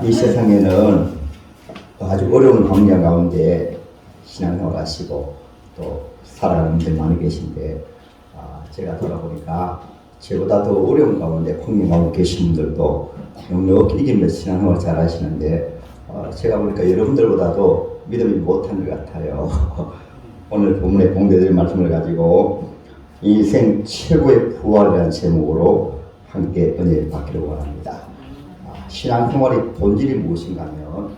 이 세상에는 아주 어려운 환경 가운데 신앙생활 하시고 또 살아가는 분들 많이 계신데, 제가 돌아보니까 저보다 더 어려운 가운데 풍경 가운데 계신 분들도 넉넉히 이기면서 신앙생활 잘 하시는데, 제가 보니까 여러분들보다도 믿음이 못한 것 같아요. 오늘 본문에 공개드린 말씀을 가지고 인생 최고의 부활이라는 제목으로 함께 은혜를 받기를 원합니다. 신앙생활의 본질이 무엇인가 하면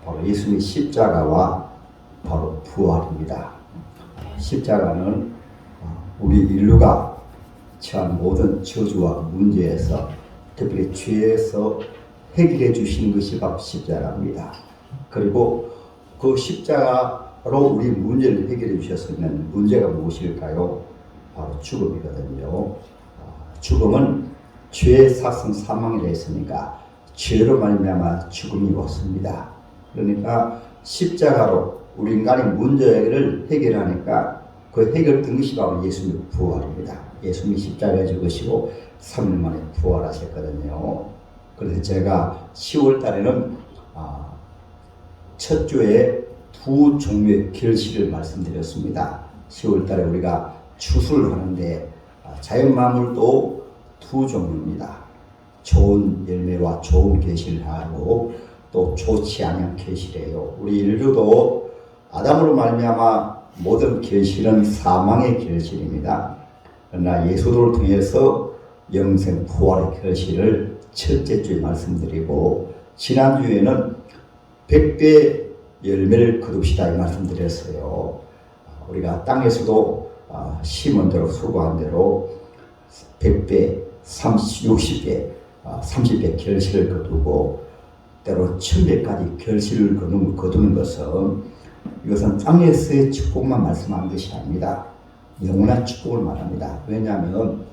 바로 예수님의 십자가와 바로 부활입니다. 십자가는 우리 인류가 처한 모든 저주와 문제에서, 특별히 죄에서 해결해 주시는 것이 바로 십자가입니다. 그리고 그 십자가로 우리 문제를 해결해 주셨으면 문제가 무엇일까요? 바로 죽음이거든요. 죽음은 죄의 사성 사망이라 했으니까 죄로 말미암아 죽음이 왔습니다. 그러니까 십자가로 우리 인간의 문제를 해결하니까 그 해결된 것이 바로 예수님의 부활입니다. 예수님이 십자가에 죽으시고 3일 만에 부활하셨거든요. 그래서 제가 10월 달에는 첫 주에 두 종류의 결실을 말씀드렸습니다. 10월 달에 우리가 추수를 하는데 자연만물도 두 종류입니다. 좋은 열매와 좋은 결실을 하고 또 좋지 않은 결실이에요. 우리 인류도 아담으로 말미암아 모든 결실은 사망의 결실입니다. 그러나 예수를 통해서 영생 부활의 결실을 첫째 주에 말씀드리고, 지난주에는 100배 열매를 거둡시다 이 말씀드렸어요. 우리가 땅에서도 심은 대로 수고한 대로 100배, 60배, 30배 결실을 거두고 때로 1000배까지 결실을 거두는 것은, 이것은 땅에서의 축복만 말씀하는 것이 아닙니다. 영원한 축복을 말합니다. 왜냐하면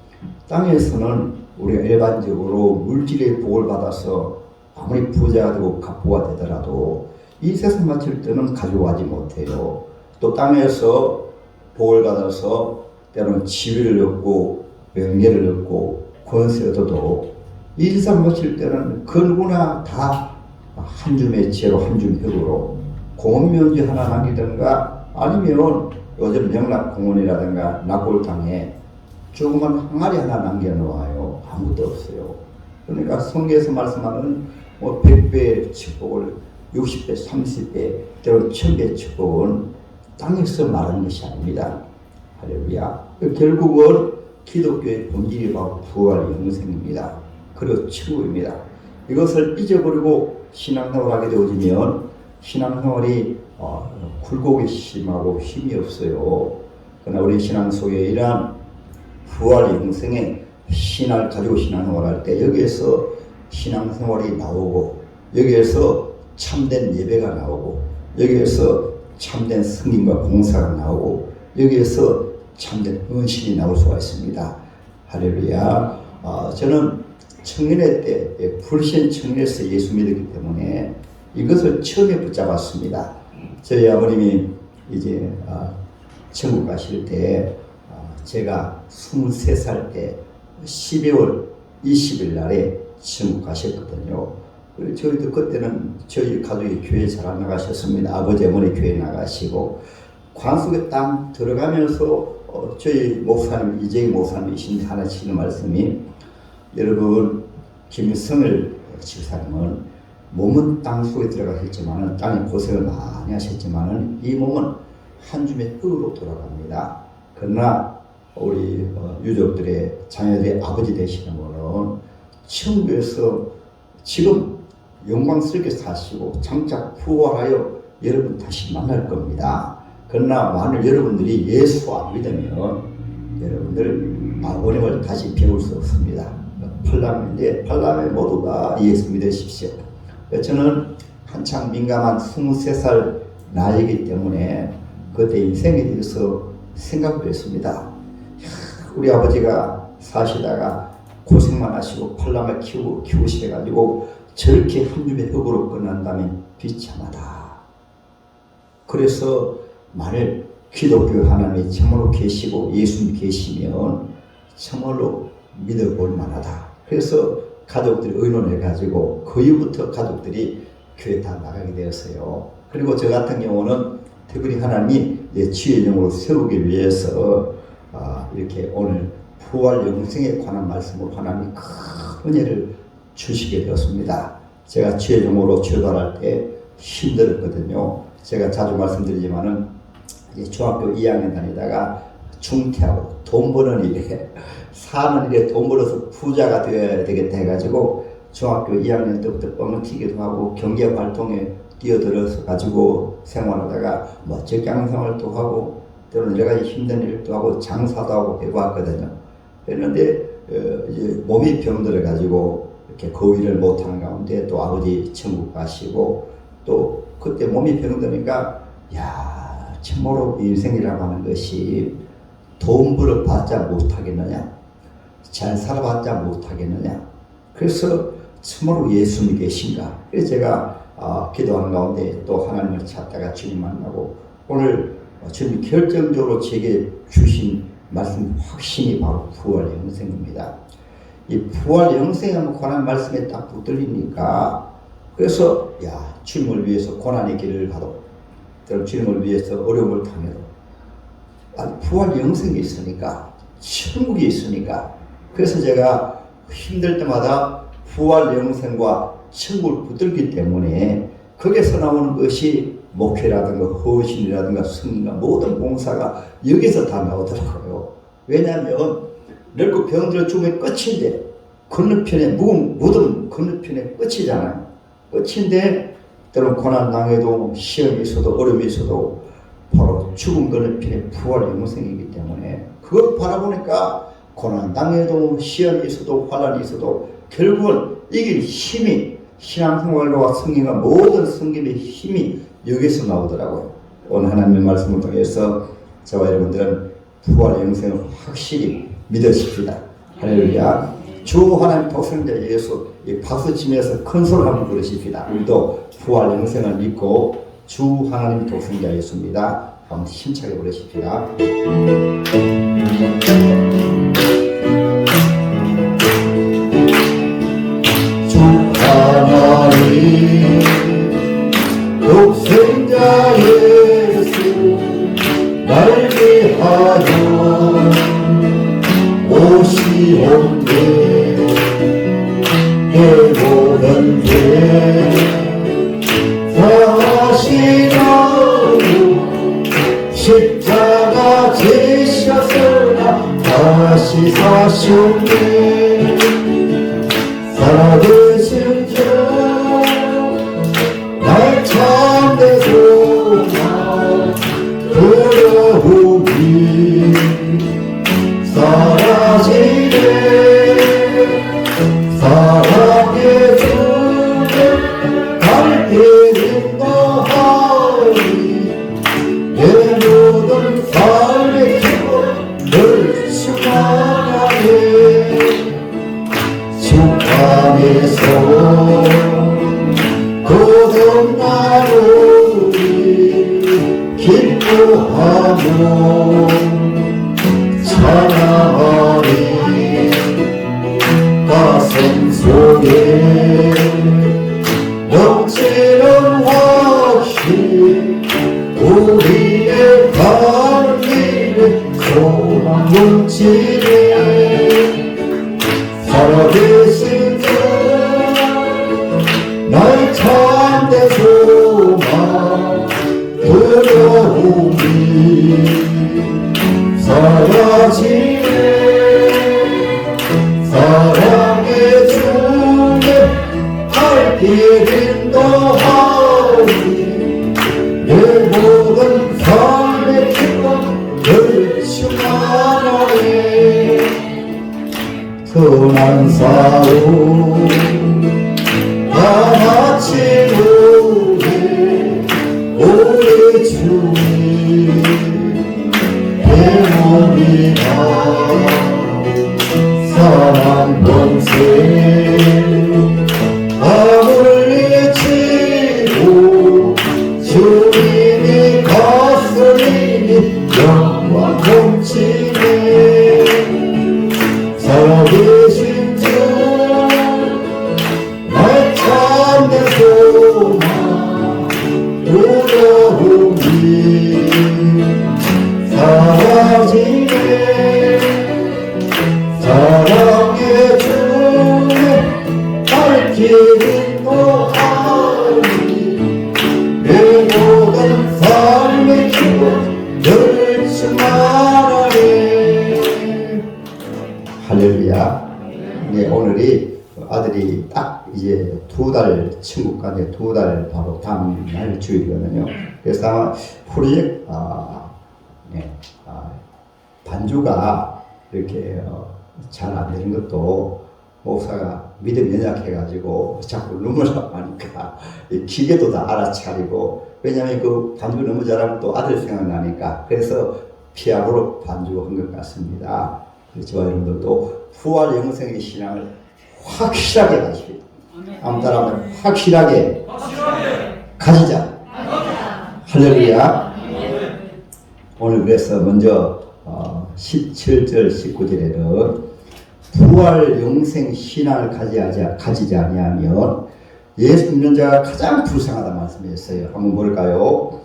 땅에서는 우리가 일반적으로 물질의 복을 받아서 아무리 부자가 되고 갑부가 되더라도 이 세상 마칠 때는 가져가지 못해요. 또 땅에서 복을 받아서 때로는 지위를 얻고 명예를 얻고 권세를 얻어도 이 세상 마칠 때는 그 누구나 다 한 줌의 지혜로 한 줌 흙으로 공원면지 하나 남기든가, 아니면 요즘 영락공원이라든가 낙골당에 조그만 항아리 하나 남겨놓아요. 아무것도 없어요. 그러니까 성경에서 말씀하는 100배의 축복을 60배, 30배, 때로 1000배의 축복은 땅에서 말하는 것이 아닙니다. 할렐루야. 결국은 기독교의 본질이 바로 부활 영생입니다. 그리고 천국입니다. 이것을 잊어버리고 신앙생활을 하게 되어지면 신앙생활이 굴곡이 심하고 힘이 없어요. 그러나 우리 신앙 속에 이러한 부활 영생의 신앙을 가지고 신앙생활을 할 때 여기에서 신앙생활이 나오고, 여기에서 참된 예배가 나오고, 여기에서 참된 승인과 봉사가 나오고, 여기에서 참된 헌신이 나올 수가 있습니다. 할렐루야. 저는 청년회 때 불신 청년에서 예수 믿었기 때문에 이것을 처음에 붙잡았습니다. 저희 아버님이 이제 천국 가실 때 제가 23살 때 12월 20일 날에 천국 가셨거든요. 그리고 저희도 그때는 저희 가족이 교회 잘 안 나가셨습니다. 아버지 어머니 교회 나가시고, 관속에 딱 들어가면서 저희 목사님, 이재희 목사님이신데 하나 치는 말씀이, 여러분 김성을 집사님은 몸은 땅 속에 들어가셨지만은, 땅에 고생을 많이 하셨지만은 이 몸은 한 줌의 흙으로 돌아갑니다. 그러나 우리 유족들의 자녀들의 아버지 되시는 분은 천국에서 지금 영광스럽게 사시고 장차 부활하여 여러분 다시 만날 겁니다. 그러나 만일 여러분들이 예수 안 믿으면 여러분들 아버님을 다시 배울 수 없습니다. 팔남인데 모두가 예수 믿으십시오. 저는 한창 민감한 23살 나이기 때문에 그때 인생에 대해서 생각을 했습니다. 우리 아버지가 사시다가 고생만 하시고 팔남을 키우시해가지고 저렇게 한 줌의 흙으로 끝난다면 비참하다. 그래서 만일 기독교 하나님이 참으로 계시고 예수님 계시면 참으로 믿어볼 만하다. 그래서 가족들이 의논해가지고 그 이후부터 가족들이 교회 다 나가게 되었어요. 그리고 저 같은 경우는 특별히 하나님이 지혜정으로 세우기 위해서 이렇게 오늘 부활 영생에 관한 말씀으로 하나님이 큰 은혜를 주시게 되었습니다. 제가 지혜정으로 출발할 때 힘들었거든요. 제가 자주 말씀드리지만은 중학교 2학년 다니다가 중퇴하고 돈 버는 일에 사는 일에 돈 벌어서 부자가 되어야 되겠다 해가지고 중학교 2학년 때부터 뻥을 튀기도 하고 경제 활동에 뛰어들어서 가지고 생활하다가 뭐 직장 생활도 하고 때로는 여러 가지 힘든 일도 하고 장사도 하고 해봤거든요. 그랬는데 이제 몸이 병들어 가지고 이렇게 그 일을 못하는 가운데 또 아버지 천국 가시고 또 그때 몸이 병드니까 야 참으로 인생이라고 하는 것이 돈 벌어봤자 못하겠느냐, 잘 살아봤자 못하겠느냐. 그래서 참으로 예수님이 계신가. 그래서 제가 기도하는 가운데 또 하나님을 찾다가 주님 만나고 오늘 주님이 결정적으로 제게 주신 말씀 확신이 바로 부활 영생입니다. 이 부활 영생에 관한 말씀에 딱 붙들리니까 그래서 야 주님을 위해서 고난의 길을 가도 때로 주님을 위해서 어려움을 당해도 부활 영생이 있으니까 천국이 있으니까 그래서 제가 힘들 때마다 부활 영생과 천국을 붙들기 때문에 거기서 나오는 것이 목회라든가 헌신이라든가 승리가 모든 봉사가 여기서 다 나오더라고요. 왜냐하면 늙고 병들어 죽으면 끝인데 건너편에 무덤 건너편에 끝이잖아요. 끝인데 때론 고난 당해도 시험이 있어도 어려움이 있어도 바로 죽은 건너편에 부활 영생이기 때문에 그걸 바라보니까 고난 당해도 시험이 있어도 환난이 있어도 결국은 이길 힘이 신앙생활과 성경과 모든 성경의 힘이 여기서 나오더라고요. 오늘 하나님의 말씀을 통해서 저와 여러분들은 부활 영생을 확실히 믿으십시다. 할렐루야. 주 하나님 독생자 예수 이 박수 치면서 큰 소리 한번 부르십시다. 우리도 부활 영생을 믿고 주 하나님 독생자 예수입니다. 한번 힘차게 부르십시다. 주 하나님 독생자 예수 날 위하여 오시옵네. 내 모든 죄 사하시라고 십자가 지셨으나 다시 사셨네. 살아계신 주 날 참된 소망 두려움이 사라지네. 사랑의 주님 갈 길은 너하니 내 모든 삶의 기쁨을 충만하게 주 안에서 거듭나오니 기뻐하며 찬양하리. 가슴 속에 넘치는 확신 우리의 가는 길에 소망 넘치네. 살아계신 주 나의 참된 소망 두려움이 사라지네. 사랑의 주님 할 길은 너하니 내 모든 삶의 기쁨을 충만하네. 선한 싸움 다 마치우네. 우리 주님 내 몸이나 사랑 번세 아무리 치고 인도하니 내 모든 삶의 기분 열심하라네. 할렐루야. 네, 오늘이 아들이 딱 이제 2달 친구까지 2달 바로 다음 날 주일이거든요. 그래서 아마 반주가 이렇게 잘 안 되는 것도 목사가 믿음 연약해가지고 자꾸 눈물을 하니까 기계도 다 알아차리고, 왜냐하면 그 반주 너무 잘하면 또 아들 생각나니까, 그래서 피아노로 반주한 것 같습니다. 저와 여러분들도 부활 영생의 신앙을 확실하게 가시고, 아무 따라하면 확실하게 가지자. 할렐루야. 오늘 그래서 먼저 17절 19절에는 부활 영생 신앙을 가지지 아니하면 예수 믿는 자가 가장 불쌍하다 말씀했어요. 한번 볼까요?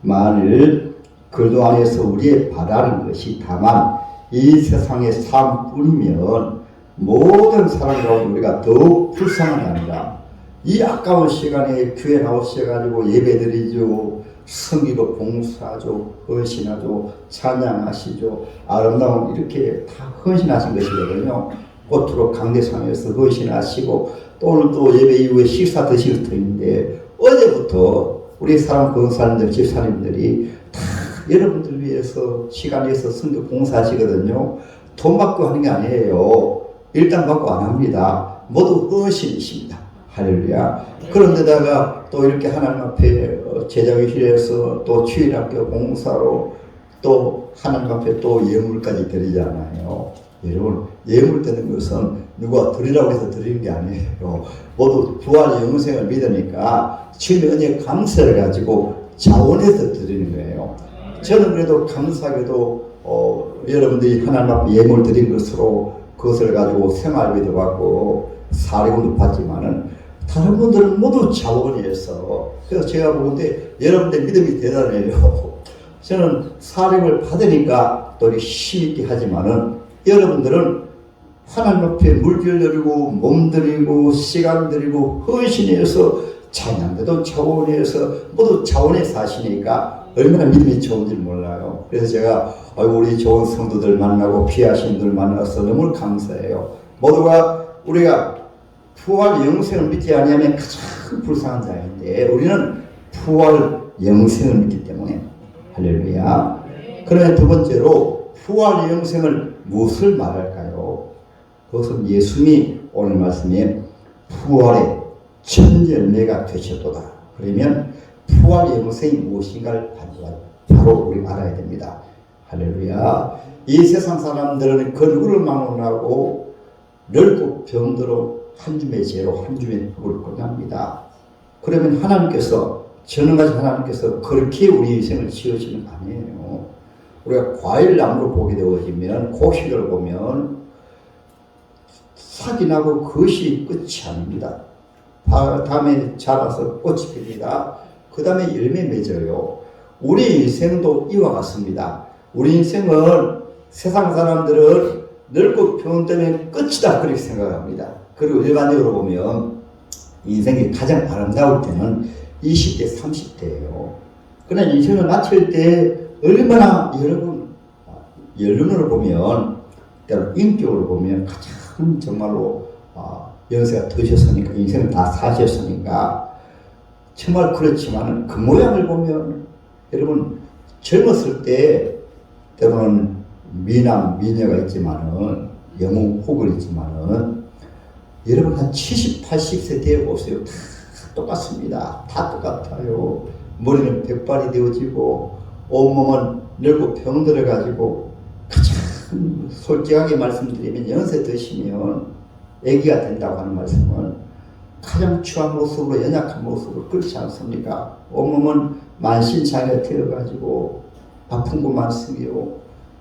만일 그리스도 안에서 우리의 바라는 것이 다만 이 세상의 삶뿐이면 모든 사람 가운데 우리가 더욱 불쌍한 게 아니라, 이 아까운 시간에 교회 나오셔가지고 예배드리죠, 섬기고 봉사하죠, 헌신하죠, 찬양하시죠, 아름다운 이렇게 다 헌신하신 것이거든요. 꽃으로 강대상에서 헌신하시고, 또 오늘 또 예배 이후에 식사 드실 터인데, 어제부터 우리 사람 권사님들, 집사님들이 다 여러분들 위해서 시간 내서 선교 봉사하시거든요. 돈 받고 하는 게 아니에요. 일단 받고 안 합니다. 모두 헌신이십니다. 할렐루야. 그런데다가 또 이렇게 하나님 앞에 제자교실에서 또 주일학교 봉사로 또 하나님 앞에 또 예물까지 드리잖아요. 여러분, 예물 드리는 것은 누가 드리라고 해서 드리는 게 아니에요. 모두 부활 영생을 믿으니까 주님의 은혜 감사를 가지고 자원해서 드리는 거예요. 저는 그래도 감사하게도 여러분들이 하나님 앞에 예물 드린 것으로 그것을 가지고 생활비도 받고 사례금도 받지만은, 다른 분들은 모두 자원해서, 그래서 제가 보는데 여러분들 믿음이 대단해요. 저는 사례금을 받으니까 또 이렇게 힘있게 하지만은, 여러분들은 하나님 앞에 물질 드리고 몸 드리고 시간 드리고 헌신해서 찬양대도 자원해서 모두 자원해서 하시니까 얼마나 믿음이 좋은지 몰라요. 그래서 제가 우리 좋은 성도들 만나고 귀하신 분들 만나서 너무 감사해요. 모두가 우리가 부활 영생을 믿지 아니하면 가장 불쌍한 자인데, 우리는 부활 영생을 믿기 때문에. 할렐루야. 그러면 두 번째로 부활 영생을 무엇을 말할까요? 그것은 예수님이 오늘 말씀에 부활의 첫 열매가 되셨도다. 그러면 부활 영생이 무엇인가를 바로 우리가 알아야 됩니다. 할렐루야. 이 세상 사람들은 그 누구를 막론하고 넓고 병들어 한 줌의 죄로 한 줌의 복을 끝납니다. 그러면 하나님께서, 전능하신 하나님께서 그렇게 우리 인생을 지으시는 거 아니에요. 우리가 과일나무를 보게 되어지면, 곡식을 보면 싹이 나고 그것이 끝이 아닙니다. 다음에 자라서 꽃이 핍니다. 그 다음에 열매 맺어요. 우리 인생도 이와 같습니다. 우리 인생은 세상 사람들은 늙고 병들면 끝이다 그렇게 생각합니다. 그리고 일반적으로 보면 인생이 가장 아름다울 때는 20대, 30대예요. 그러나 인생을 마칠 때 얼마나 여러분, 연륜으로 보면, 인격으로 보면 가장 정말로 연세가 드셨으니까, 인생을 다 사셨으니까 정말 그렇지만 그 모양을 보면, 여러분 젊었을 때 때로는 미남, 미녀가 있지만은, 영웅 혹은 있지만은, 여러분 한 70, 80세 되어 보세요. 다 똑같습니다. 다 똑같아요. 머리는 백발이 되어지고 온몸은 늙고 병들어가지고, 가장 솔직하게 말씀드리면 연세 드시면 애기가 된다고 하는 말씀은 가장 추한 모습으로, 연약한 모습으로, 그렇지 않습니까? 온몸은 만신창이가 되어가지고 아픈 것만 쓰고,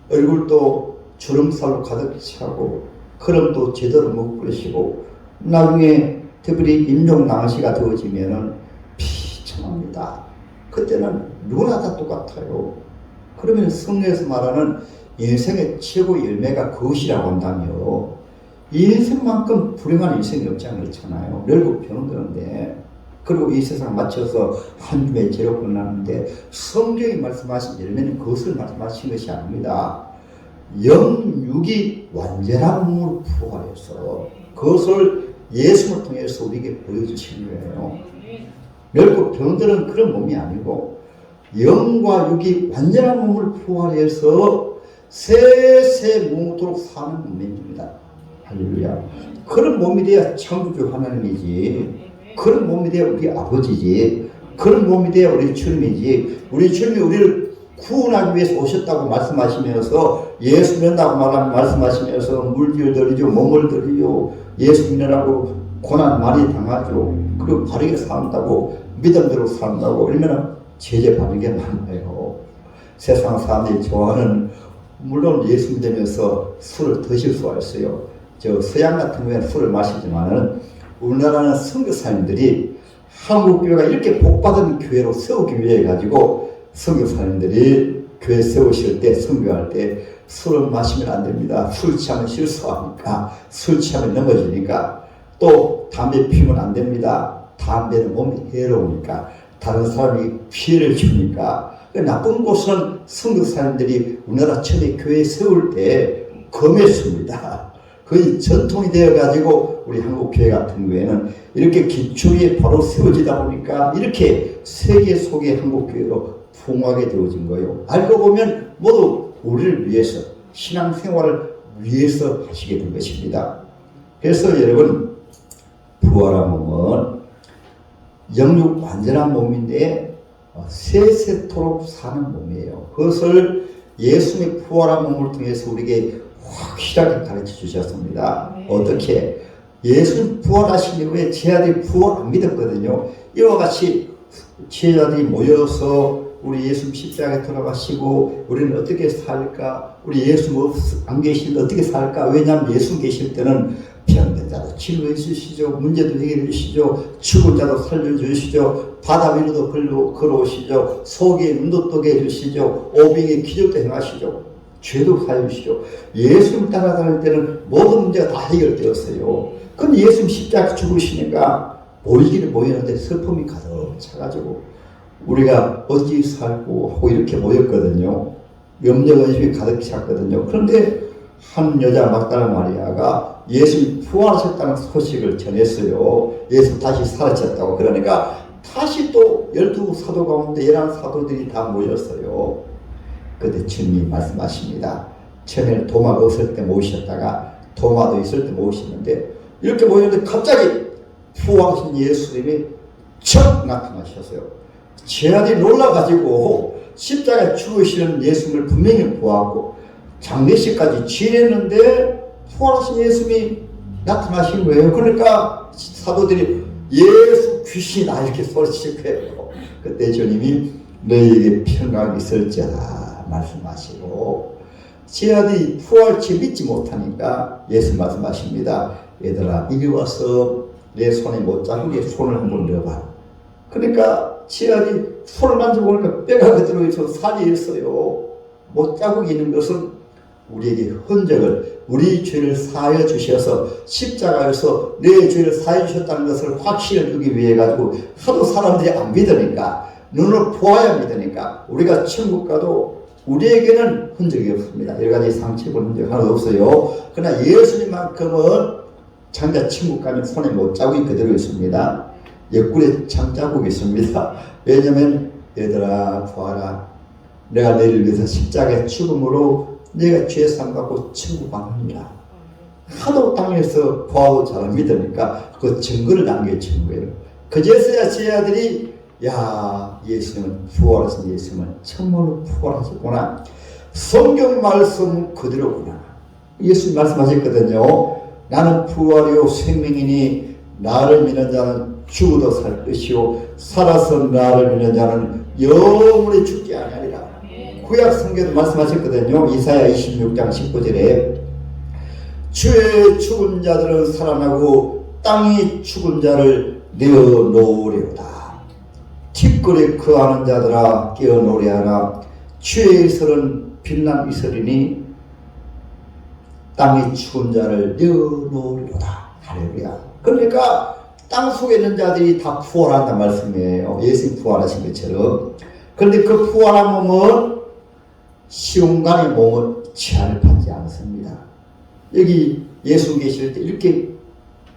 얼굴도 주름살로 가득 차고, 걸음도 제대로 못 걸으시고, 나중에 특별히 임종낭시가 되어지면은 비참합니다. 그때는 누구나 다 똑같아요. 그러면 성경에서 말하는 인생의 최고 열매가 그것이라고 한다며, 이 인생만큼 불행한 인생이 없지 않잖아요. 늙고 병드는데, 그리고 이 세상 맞춰서 한 줌의 죄로 끝나는데, 성경이 말씀하신 열매는 그것을 말씀하신 것이 아닙니다. 영육이 완전한 몸으로 부활해서 그것을 예수를 통해서 우리에게 보여주신 거예요. 늙고 병드는 그런 몸이 아니고 영과 육이 완전한 몸을 부활해서 세세 무토록 사는 몸입니다. 할렐루야. 그런 몸이 돼야 창조주 하나님이지, 그런 몸이 돼야 우리 아버지지, 그런 몸이 돼야 우리 주님이지. 우리 주님이 우리를 구원하기 위해서 오셨다고 말씀하시면서, 예수 믿는다고 말씀하시면서 물질 드리죠, 몸을 드리죠, 예수 믿으라고 고난 많이 당하죠. 그리고 바르게 산다고, 믿음대로 산다고, 얼마나 제재 바르게 많아요. 세상 사람들이 좋아하는, 물론 예수 믿으면서 술을 드실 수가 있어요. 저 서양 같은 경우에는 술을 마시지만은, 우리나라는 선교사님들이 한국교회가 이렇게 복받은 교회로 세우기 위해 가지고 선교사님들이 교회 세우실 때, 선교할 때 술을 마시면 안 됩니다. 술 취하면 실수하니까, 술 취하면 넘어지니까, 또 담배 피우면 안 됩니다. 담배는 몸에 해로우니까, 다른 사람이 피해를 주니까. 나쁜 곳은 선교사님들이 우리나라 처음에 교회 세울 때 검했습니다. 거의 전통이 되어가지고 우리 한국교회 같은 경우에는 이렇게 기초에 바로 세워지다 보니까 이렇게 세계 속의 한국교회로 풍성하게 되어진 거예요. 알고 보면 모두 우리를 위해서, 신앙생활을 위해서 하시게 된 것입니다. 그래서 여러분, 부활한 몸은 영육 완전한 몸인데 세세토록 사는 몸이에요. 그것을 예수님의 부활한 몸을 통해서 우리에게 확실하게 가르쳐 주셨습니다. 어떻게? 예수님 부활하신 이후에 제자들이 부활 안 믿었거든요. 이와 같이 제자들이 모여서 우리 예수님 십자가에 돌아가시고 우리는 어떻게 살까? 우리 예수님 안 계시는데 어떻게 살까? 왜냐하면 예수님 계실 때는 병든 자도 치료해 주시죠, 문제도 해결해 주시죠, 죽은 자도 살려주시죠, 바다 위로도 걸어오시죠, 속에 눈도 뜨게 해주시죠, 오병에 기적도 행하시죠, 죄도 사해주시죠. 예수님 따라다닐 때는 모든 문제가 다 해결되었어요. 그럼 예수님 십자가 죽으시니까 모이기는 모이는데 슬픔이 가득 차가지고 우리가 어찌 살고 하고 이렇게 모였거든요. 염려의식이 가득 찼거든요. 그런데 한 여자 막달라 마리아가 예수님 부활하셨다는 소식을 전했어요. 예수 다시 살아셨다고. 그러니까 다시 또 12사도 가운데 11사도들이 다 모였어요. 그때 주님이 말씀하십니다. 처음에는 도마가 없을 때 모이셨다가 도마도 있을 때 모이셨는데, 이렇게 모였는데 갑자기 부활하신 예수님이 척 나타나셨어요. 제자들이 놀라가지고 십자가에 죽으시는 예수님을 분명히 보았고 장례식까지 지냈는데 부활하신 예수님이 나타나신 거예요. 그러니까 사도들이 예수 귀신이다 이렇게 소리칠 거예요. 그때 주님이 너희에게 평강이 있을지어다 말씀하시고, 제자들이 부활치 믿지 못하니까 예수 말씀하십니다. 얘들아, 이리 와서 내 손에 못자국에 손을 한번 넣어봐. 그러니까 제자들이 손을 만져보니까 뼈가 그대로 있어서 살이 있어요. 못자국이 있는 것은 우리에게 흔적을, 우리 죄를 사하여 주셔서 십자가에서 내 죄를 사하여 주셨다는 것을 확신을 주기 위해 가지고, 하도 사람들이 안 믿으니까, 눈을 보아야 믿으니까, 우리가 천국 가도 우리에게는 흔적이 없습니다. 여러 가지 상처 입은 흔적 하나도 없어요. 그러나 예수님만큼은 장자 천국 가면 손에 못자국이 그대로 있습니다. 옆구리에 장자국이 있습니다. 왜냐하면 얘들아 부하라, 내가 너희를 위해서 십자가의 죽음으로 내가 죄 상받고 천국 가느니라. 하도 땅에서 부하고 잘 믿으니까 그 증거를 남겨준 거예요. 그제서야 제자들이 야, 예수님은 부활하신 예수님은 정말로 부활하셨구나. 성경 말씀 그대로구나. 예수님 말씀하셨거든요. 나는 부활이요 생명이니 나를 믿는 자는 죽어도 살 것이요 살아서 나를 믿는 자는 영원히 죽지 아니하리라. 구약 성경도 말씀하셨거든요. 이사야 26장 19절에 주의 죽은 자들은 살아나고 땅이 죽은 자를 내어놓으리로다. 티끌에 거하는 자들아 깨어 노래하라. 주의 이슬은 빛난 이슬이니 땅의 죽은 자를 내어놓으리로다. 할렐루야. 그러니까 땅 속에 있는 자들이 다 부활한다는 말씀이에요. 예수님 부활하신 것처럼. 그런데 그 부활한 몸은 시온간의 몸은 제한을 받지 않습니다. 여기 예수 계실 때 이렇게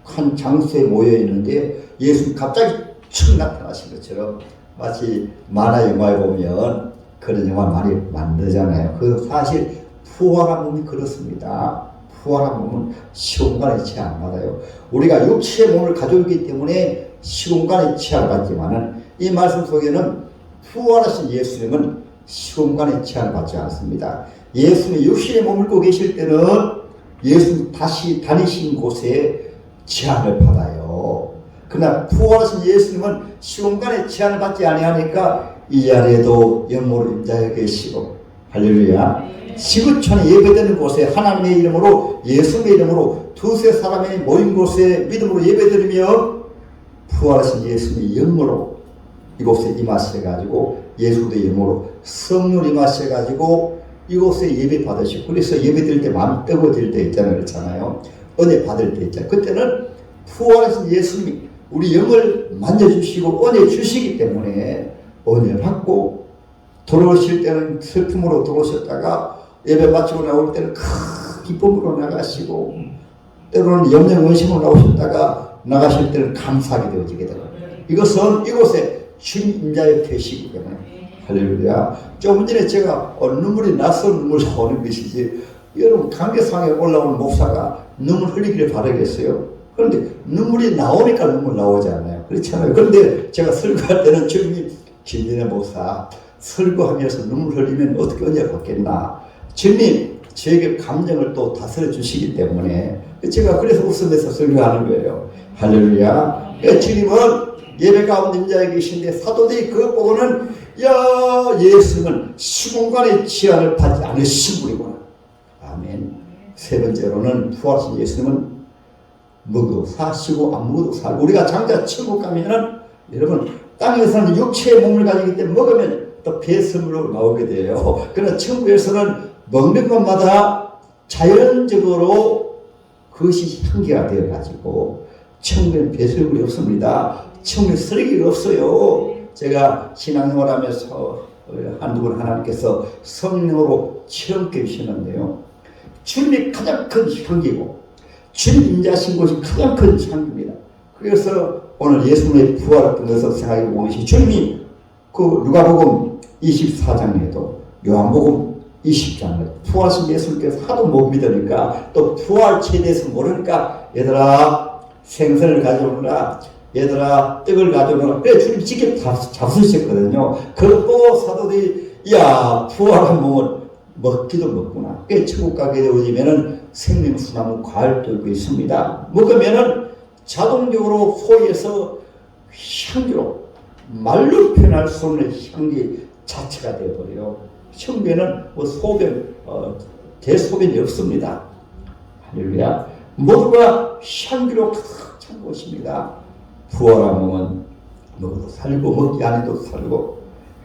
한 장소에 모여 있는데 예수님 갑자기 척 나타나신 것처럼 마치 만화 영화에 보면 그런 영화 많이 만들잖아요. 그 사실 부활한 몸이 그렇습니다. 부활한 몸은 시공간에 제한 안 받아요. 우리가 육체의 몸을 가지고 있기 때문에 시공간에 제한 받지만은 이 말씀 속에는 부활하신 예수님은 시공간에 제한 받지 않습니다. 예수님이 육신의 몸을 입고 계실 때는 예수님 다시 다니신 곳에 제한을 받아요. 그러나 부활하신 예수님은 시공간에 제한을 받지 아니하니까 이 자리에도 영으로 임자여 계시고 할렐루야. 지구촌에 예배되는 곳에 하나님의 이름으로 예수님의 이름으로 두세 사람이 모인 곳에 믿음으로 예배드리며 부활하신 예수님의 영으로 이곳에 임하셔가지고 예수의 이름으로 성령 임하셔가지고 이곳에 예배 받으시고 그래서 예배 드릴 때 마음이 뜨거워질 때 있잖아요. 그렇잖아요. 은혜 받을 때 있잖아요. 그때는 부활하신 예수님이 우리 영을 만져주시고 은혜 주시기 때문에 은혜 받고 들어오실 때는 슬픔으로 들어오셨다가 예배 마치고 나올 때는 큰 기쁨으로 나가시고 때로는 염려 의심으로 나오셨다가 나가실 때는 감사하게 되어지게 됩니다. 이것은 이곳에 주님 임자에 계시기 때문에 할렐루야. 조금 전에 제가 눈물이 나서 눈물 나오는 것이지 여러분 관계상에 올라오는 목사가 눈물 흘리기를 바라겠어요? 그런데 눈물이 나오니까 눈물 나오잖아요. 그렇잖아요. 그런데 제가 설교할 때는 주님이 김진애 목사 설교하면서 눈물 흘리면 어떻게 은혜를 받겠나. 주님 저에게 감정을 또 다스려 주시기 때문에 제가 그래서 웃으면서 설교하는 거예요. 할렐루야. 주님은 예배 가운데 임자에 계신데 사도들이 그거 보고는 야 예수님은 시공간의 제한을 받지 않으신 분이구나. 아멘. 세 번째로는 부활하신 예수님은 먹어도 사시고 안 먹어도 살고 우리가 장자 천국 가면은 여러분 땅에서는 육체의 몸을 가지기 때문에 먹으면 또 배설물로 나오게 돼요. 그러나 천국에서는 먹는 것마다 자연적으로 그것이 향기가 되어가지고 천국에는 배설물이 없습니다. 천국에 쓰레기가 없어요. 제가 신앙생활하면서 한두 번 하나님께서 성령으로 체험케 해주시는데요. 주님이 가장 큰 향기고 주님 임재하신 곳이 가장 큰 향기입니다. 그래서 오늘 예수님의 부활했던 것을 생각해 보면 주님이 그 누가복음 24장에도 요한복음 20장에 부활하신 예수님께서 하도 못 믿으니까 또 부활체에 대해서 모르니까 얘들아 생선을 가져오느라 얘들아 떡을 가져오느라 그래 주님 직접 잡수셨거든요. 그걸 보고 사도들이 야 부활한 몸은 먹기도 먹구나. 꽤 천국 가게 되어지면은 생명수나무 과일도 있고 있습니다. 먹으면은 자동적으로 소위에서 향기로 말로 표현할 수 없는 향기 자체가 되어버려요. 천국에는 뭐 소변, 대소변이 없습니다. 할렐루야. 모두가 향기로 가득 찬 곳입니다. 부활한 몸은 먹어도 살고 먹지 않아도 살고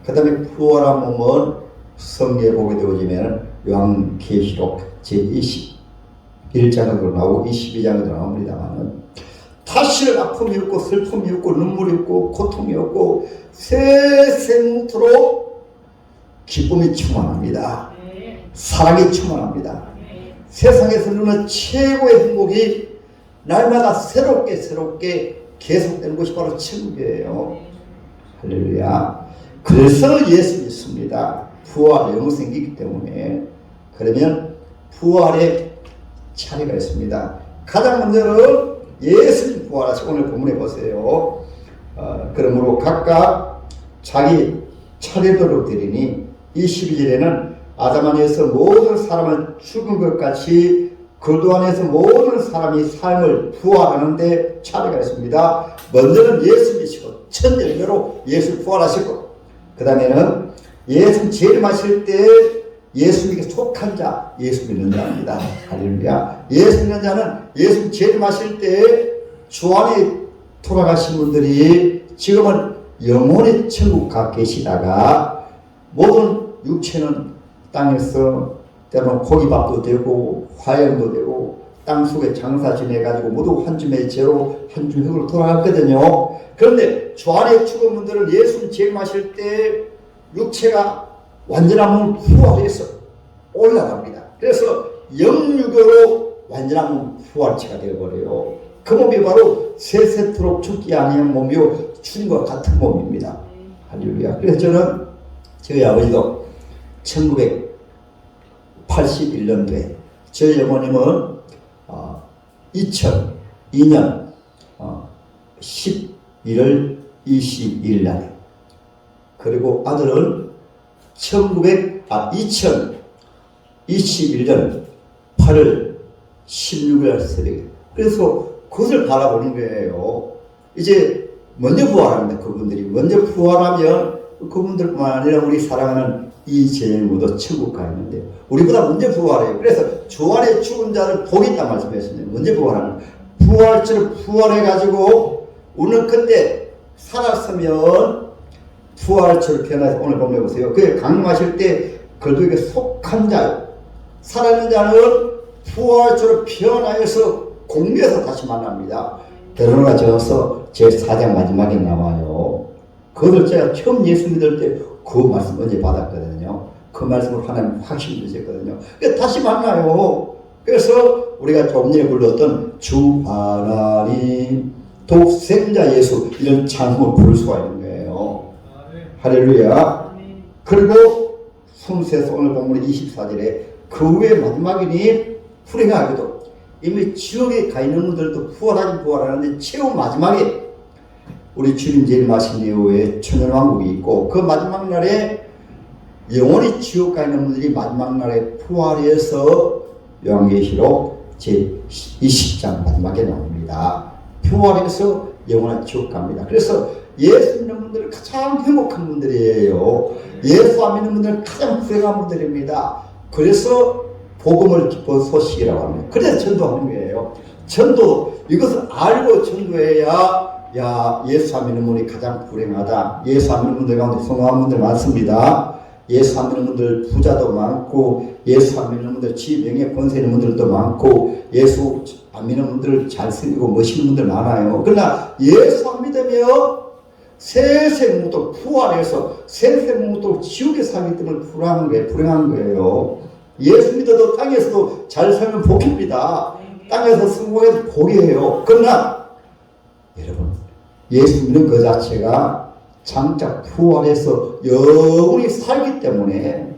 그 다음에 부활한 몸은 성경에 보게 되어지면 요한계시록 제21장으로 나오고 22장으로 나옵니다만은 다시는 아픔이 없고 슬픔이 없고 눈물이 없고 고통이 없고 세생토록 기쁨이 충만합니다. 사랑이 충만합니다. 세상에서 누리는 최고의 행복이 날마다 새롭게 계속되는 것이 바로 천국이에요. 할렐루야. 그래서 예수 믿습니다. 부활 영생이기 때문에. 그러면 부활의 차례가 있습니다. 가장 먼저는 예수님 부활하시고 오늘 본문에 보세요. 그러므로 각각 자기 차례대로 드리니 22절에는 아담 안에서 모든 사람은 죽은 것 같이 그도 안에서 모든 사람이 삶을 부활하는데 차례가 있습니다. 먼저는 예수님이시고 첫 열매로 예수 부활하시고 그 다음에는 예수 제일 마실 때 예수님께 속한 자, 예수 믿는 자입니다. 할렐루야. 예수 믿는 자는 예수 제일 마실 때 주 안에 돌아가신 분들이 지금은 영원히 천국 가 계시다가 모든 육체는 땅에서 때로는 고기밥도 되고 화형도 되고 땅속에 장사 지내가지고 모두 한 줌의 죄로 한 줌 흙으로 돌아갔거든요. 그런데 주 안에 죽은 분들은 예수님 제임하실 때 육체가 완전한 몸을 부활해서 올라갑니다. 그래서 영육으로 완전한 몸 부활체가 되어버려요. 그 몸이 바로 세세토록 죽지 아니한 몸이요 주님과 같은 몸입니다. 할렐루야. 그래서 저는 저희 아버지도 1981년도에 저희 어머님은 2002년 11월 22일 날에, 그리고 아들은 2021년 8월 16일 새벽에. 그래서 그것을 바라보는 거예요. 이제 먼저 부활합니다. 그분들이 먼저 부활하면 그분들뿐만 아니라 우리 사랑하는 이재영도 천국 가 있는데 우리보다 먼저 부활해요. 그래서 주 안에 죽은 자를 복이 있다 말씀하셨는데 먼저 부활하는, 부활처럼 부활해가지고 우리는 그때 살았으면 부활처럼 변해서, 오늘 보면 보세요. 그게 강림하실 때 그들에게 속한 자요, 살아있는 자는 부활처럼 변화해서 공중에서 다시 만납니다. 베드로가 적어서 제 4장 마지막에 나와요. 그것을 제가 처음 예수 믿을 때 그 말씀 어제 받았거든요. 그 말씀을 하나님 확신을 주셨거든요. 다시 만나요. 그래서 우리가 조금 전에 불렀던 주 하나님 독생자 예수, 이런 찬송을 부를 수가 있는 거예요. 할렐루야. 그리고 숨새서 오늘 본문 24절에 그 후에 마지막이니 불행하게도 이미 지옥에 가 있는 분들도 부활하긴 부활하는데 최후 마지막에 우리 주님 재림하신 이후에 천연왕국이 있고, 그 마지막 날에 영원히 지옥 가 있는 분들이 마지막 날에 부활해서 요한계시록 제20장 마지막에 나옵니다. 부활해서 영원한 지옥 갑니다. 그래서 예수 믿는 분들은 가장 행복한 분들이에요. 예수 안 믿는 분들은 가장 불행한 분들입니다. 그래서 복음을 기쁜 소식이라고 합니다. 그래서 전도하는 거예요. 전도, 이것을 알고 전도해야, 야, 예수 안 믿는 분이 가장 불행하다. 예수 안 믿는 분들 가운데 성공한 분들 많습니다. 예수 안 믿는 분들 부자도 많고, 예수 안 믿는 분들 지위 명예 권세 있는 분들도 많고, 예수 안 믿는 분들 잘생기고 멋있는 분들 많아요. 그러나 예수 안 믿으면 새생부터 부활해서 새생부터 지옥에 살기 때문에 불행한 거예요. 예수 믿어도 땅에서도 잘 살면 복입니다. 땅에서 성공해도 복이에요. 그러나 여러분, 예수 믿는 그 자체가 장차 부활해서 영원히 살기 때문에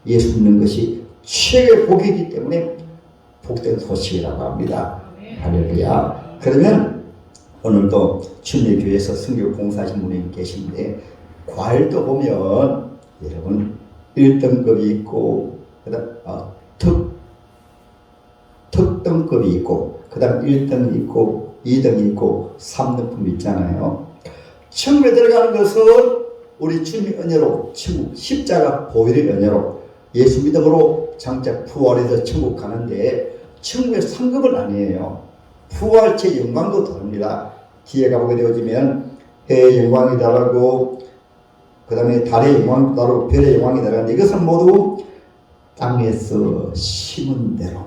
예수 믿는 것이 최고의 복이기 때문에 복된 소식이라고 합니다. 할렐루야. 그러면 오늘도 주님의 교회에서 선교 봉사하신 분이 계신데, 과일도 보면 여러분 1등급이 있고, 그다음 특등급이 있고, 그다음 1등이 있고 2등이 있고 3등급이 있잖아요. 천국에 들어가는 것은 우리 주님의 은혜로, 천국 십자가 보혈의 은혜로 예수 믿음으로 장차 부활해서 천국 가는데, 천국의 상급은 아니에요. 부활체 영광도 다릅니다. 뒤에 가보게 되어지면 해의 영광이 다르고, 그 다음에 달의 영광도 다르고, 별의 영광이 다르는데, 이것은 모두 땅에서 심은 대로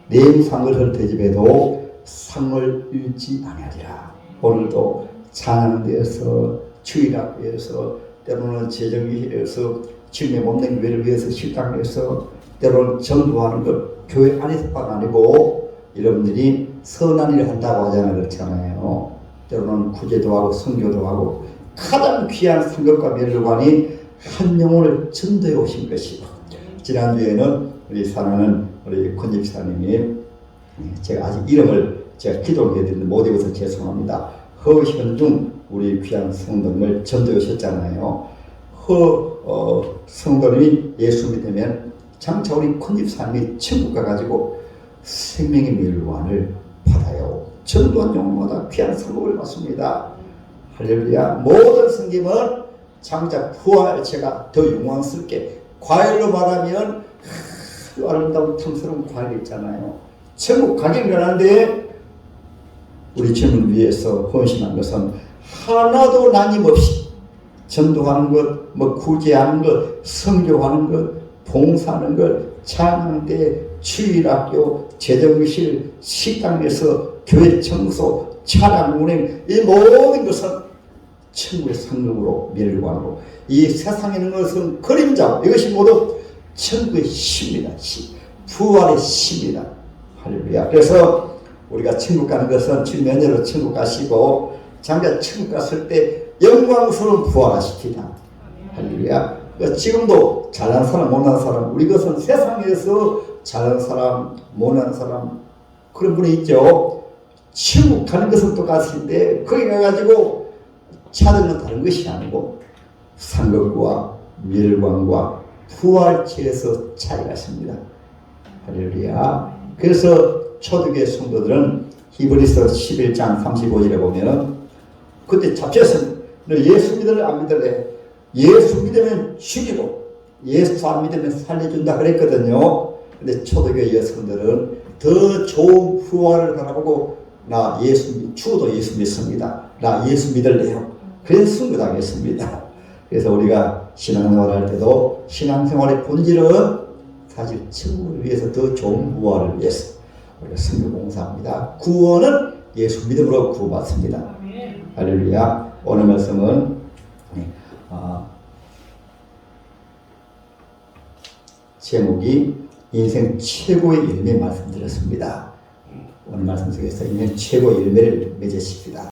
내상을 헐터집에도 상을 잃지 아니하리라. 오늘도 찬양되어서, 주일학교에서, 때로는 재정기에서, 주님의 몸된 교회를 위해서 식당에서, 때로는 전도하는 것, 교회 안에서만 아니고 여러분들이 선한 일을 한다고 하잖아요. 그렇잖아요. 때로는 구제도 하고 선교도 하고, 가장 귀한 상급과 멸관이 한 영혼을 전도해 오신 것이고, 지난주에는 우리 사랑하는 우리 권집사님이, 제가 아직 이름을 제가 기도를 해드리는데 못 외워서 죄송합니다. 허현중 우리 귀한 성도님을 전도해 오셨잖아요. 성도님이 예수 믿으면 장차 우리 권집사님이 천국 가가지고 생명의 멸관을 받아요. 전도한 영혼마다 귀한 상급을 받습니다. 할렐루야. 모든 성김은 장차 부활체가 더 영광스럽게, 과일로 말하면 아주 아름다운 탐스러운 과일 있잖아요. 천국 가긴 가는데 우리 주님을 위해서 헌신한 것은 하나도 나님없이 전도하는 것, 구제하는 것, 선교하는 것, 봉사하는 것, 찬양대, 주일학교, 재정실, 식당에서 교회 청소, 차량 운행, 이 모든 것은 천국의 상급으로 멸관으로, 이 세상에 있는 것은 그림자, 이것이 모두 천국의 힘이다. 부활의 힘이다. 할렐루야. 그래서 우리가 천국 가는 것은 주님 은혜로 천국 가시고, 장자 천국 갔을 때 영광스러운 부활하시키다. 할렐루야. 지금도 잘난 사람, 못난 사람, 우리 것은 세상에서 잘난 사람, 못난 사람, 그런 분이 있죠. 천국 가는 것은 똑같은데, 거기 가가지고 찾은 건 다른 것이 아니고, 상급과 멸관과 부활체에서 차이가 있습니다. 할렐루야. 그래서 초대교회 성도들은 히브리서 11장 35절에 보면, 그때 잡혔으면 너 예수 믿을래 안 믿을래? 예수 믿으면 죽이고 예수 안 믿으면 살려준다 그랬거든요. 근데 초대교회 여성들은 더 좋은 부활을 바라보고, 나 예수, 죽어도 예수 믿습니다. 나 예수 믿을래요. 그래서 승부당했습니다. 그래서 우리가 신앙생활 할 때도 신앙생활의 본질은 사실 천국을 위해서 더 좋은 부활을 위해서 우리가 선교봉사합니다. 구원은 예수 믿음으로 구원받습니다. 할렐루야. 오늘 말씀은 제목이 인생 최고의 열매 말씀드렸습니다. 오늘 말씀 속에서 인생 최고의 열매를 맺으십시다.